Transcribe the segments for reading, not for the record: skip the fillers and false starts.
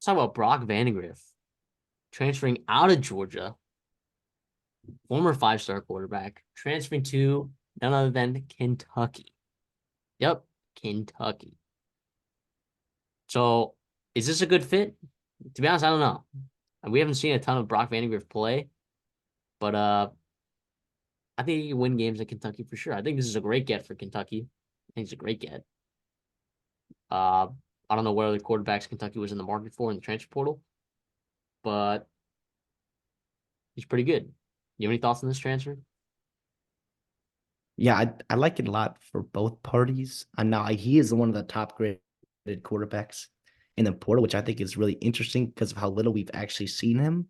talk about Brock Vandagriff transferring out of Georgia, former five-star quarterback, transferring to none other than Kentucky. Yep, Kentucky. So is this a good fit? To be honest, I don't know. We haven't seen a ton of Brock Vandagriff play, but I think he can win games at Kentucky for sure. I think this is a great get for Kentucky. I think it's a great get. Uh, I don't know what other quarterbacks Kentucky was in the market for in the transfer portal, but he's pretty good. You have any thoughts on this transfer? Yeah, I like it a lot for both parties. And now he is one of the top graded quarterbacks in the portal, which I think is really interesting because of how little we've actually seen him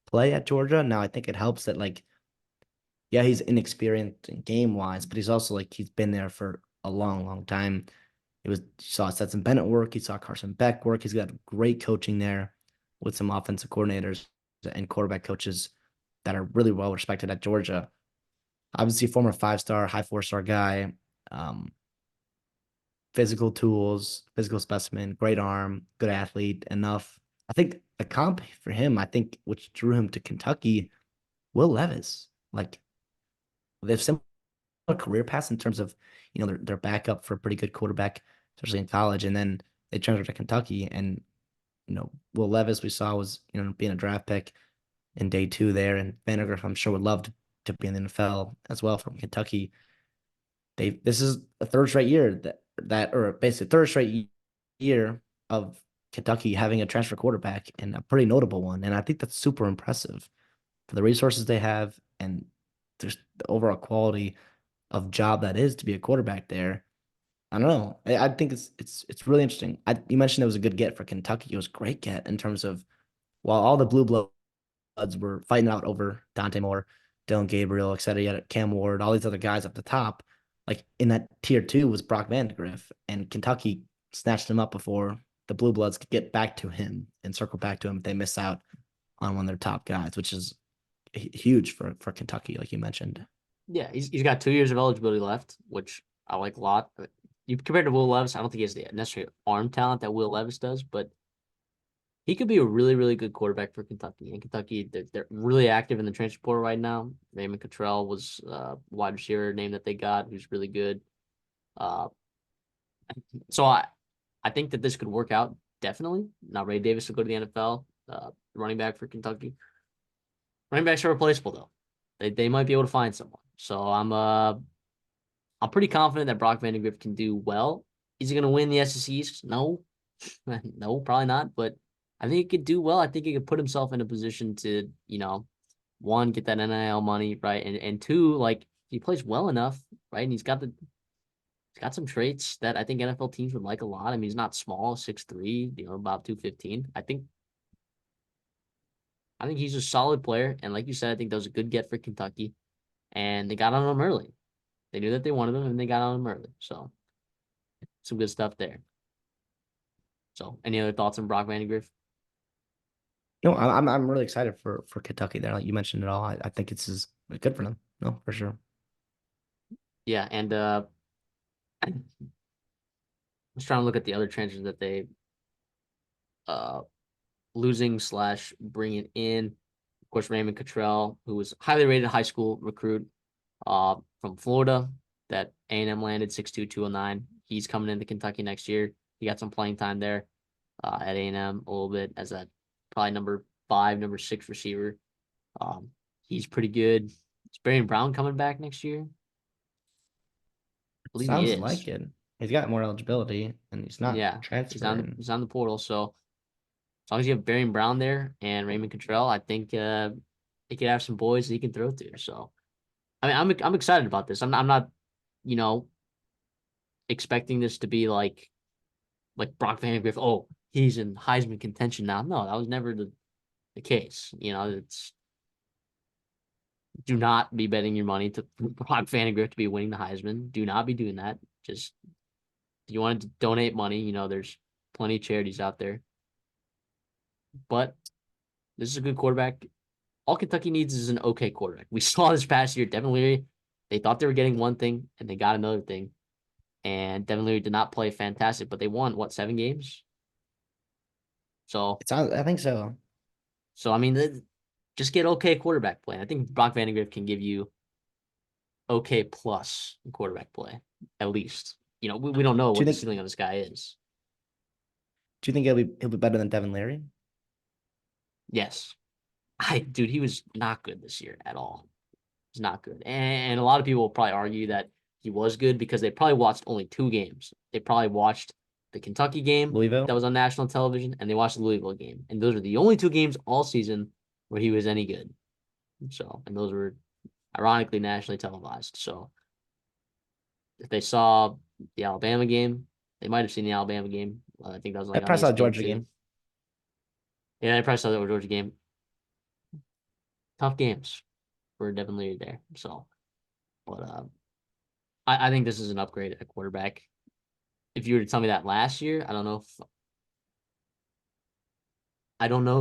play at Georgia. Now I think it helps that yeah, he's inexperienced in game wise, but he's also he's been there for a long, long time. You saw Stetson Bennett work, you saw Carson Beck work. He's got great coaching there with some offensive coordinators and quarterback coaches that are really well respected at Georgia. Obviously, former five-star, high four-star guy, um, physical tools, physical specimen, great arm, good athlete, enough. I think the comp for him, I think, which drew him to Kentucky, Will Levis. They have similar career paths in terms of, their backup for a pretty good quarterback, especially in college, and then they transferred to Kentucky, and Will Levis we saw was being a draft pick in day two there, and Vandagriff I'm sure would love to be in the NFL as well from Kentucky. This is a third straight year that or basically third straight year of Kentucky having a transfer quarterback and a pretty notable one. And I think that's super impressive for the resources they have and just the overall quality of job that is to be a quarterback there. I don't know. I think it's really interesting. You mentioned it was a good get for Kentucky. It was a great get in terms of while all the blue bloods were fighting out over Dante Moore, Dylan Gabriel, et cetera, yet Cam Ward, all these other guys up the top. Like in that tier two was Brock Vandagriff, and Kentucky snatched him up before the blue bloods could get back to him and circle back to him if they miss out on one of their top guys, which is huge for Kentucky, like you mentioned. Yeah, he's got 2 years of eligibility left, which I like a lot. But you compared to Will Levis, I don't think he has the necessary arm talent that Will Levis does, but he could be a really, really good quarterback for Kentucky. And Kentucky, they're really active in the transfer portal right now. Raymond Cottrell was wide receiver name that they got, who's really good. Uh, so I think that this could work out definitely. Now Ray Davis will go to the NFL, running back for Kentucky. Running backs are replaceable though. They might be able to find someone. So I'm pretty confident that Brock Vandagriff can do well. Is he going to win the SEC East? No, no, probably not. But I think he could do well. I think he could put himself in a position to, one, get that NIL money, right, and two, like if he plays well enough, right, and he's got some traits that I think NFL teams would like a lot. I mean, he's not small, 6'3", about 215. I think he's a solid player, and like you said, I think that was a good get for Kentucky, and they got on him early. They knew that they wanted him, and they got on him early. So some good stuff there. So, any other thoughts on Brock Vandagriff? No, I'm really excited for Kentucky there. Like you mentioned it all. I think it's good for them. No, for sure. Yeah, and I was trying to look at the other transfers that they uh losing slash bringing in. Of course, Raymond Cottrell, who was highly rated high school recruit from Florida that A&M landed 6'2", 209. He's coming into Kentucky next year. He got some playing time there at A&M a little bit as a probably number 5, number 6 receiver. He's pretty good. Is Barry Brown coming back next year? I believe he Sounds is. like it. He's got more eligibility and he's not Yeah, transferring. he's on the portal. So as long as you have Barry Brown there and Raymond Cottrell, I think he could have some boys that he can throw to. So I mean, I'm excited about this. I'm not you know expecting this to be like Brock Vandagriff. Oh, he's in Heisman contention now. No, that was never the case. It's do not be betting your money to Brock Vandagriff to be winning the Heisman. Do not be doing that. Just if you want to donate money, there's plenty of charities out there. But this is a good quarterback. All Kentucky needs is an okay quarterback. We saw this past year, Devin Leary, they thought they were getting one thing and they got another thing. And Devin Leary did not play fantastic, but they won, what, 7 games? So, I think so. I mean, just get okay quarterback play. I think Brock Vandagriff can give you okay plus quarterback play, at least. We don't know Do you what the think ceiling of this guy is. do you think he'll be better than Devin Leary? Yes. Dude, he was not good this year at all. He's not good. And a lot of people will probably argue that he was good because they probably watched only 2 games. They probably watched the Kentucky game Louisville? that was on national television, and they watched the Louisville game. And those are the only 2 games all season where he was any good. So, and those were ironically nationally televised. So, if they saw the Alabama game, they might have seen the Alabama game. I think that was I like on probably saw the ESPN Georgia too. game. Yeah, I probably saw the Georgia game. Tough games for Devin Leary there. So, but I think this is an upgrade at quarterback. If you were to tell me that last year, I don't know if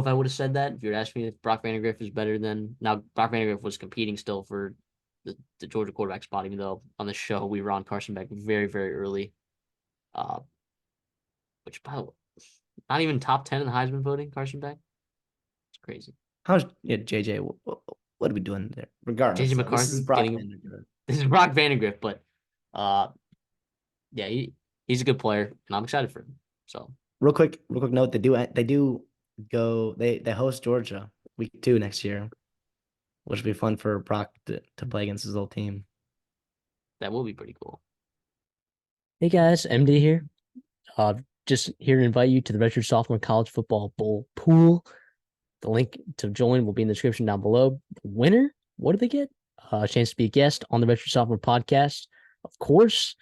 I would have said that. If you were asking me if Brock Vandagriff is better than now, Brock Vandagriff was competing still for the Georgia quarterback spot, even though on the show we were on Carson Beck very, very early. Uh, which by the way, not even top 10 in the Heisman voting, Carson Beck. It's crazy. How's JJ? What are we doing there? JJ Regardless, though, this is McCarthy Brock getting Vandagriff. this is Brock Vandagriff, but uh, yeah, he's a good player, and I'm excited for him. So Real quick note: they do go they host Georgia week 2 next year, which will be fun for Brock to play against his old team. that will be pretty cool. Hey guys, MD here. Just here to invite you to the Redshirt Sophomore College Football Bowl pool. The link to join will be in the description down below. The winner, what do they get? A chance to be a guest on the Redshirt Sophomore podcast, of course.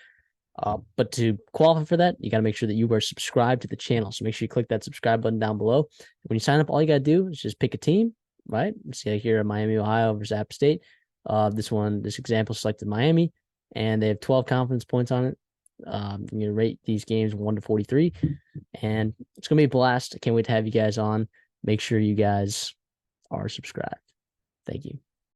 But to qualify for that, you got to make sure that you are subscribed to the channel. So make sure you click that subscribe button down below. When you sign up, all you got to do is just pick a team, right? See here at Miami, Ohio versus App State. This example selected Miami, and they have 12 confidence points on it. You're going to rate these games 1 to 43, and it's going to be a blast. I can't wait to have you guys on. Make sure you guys are subscribed. Thank you.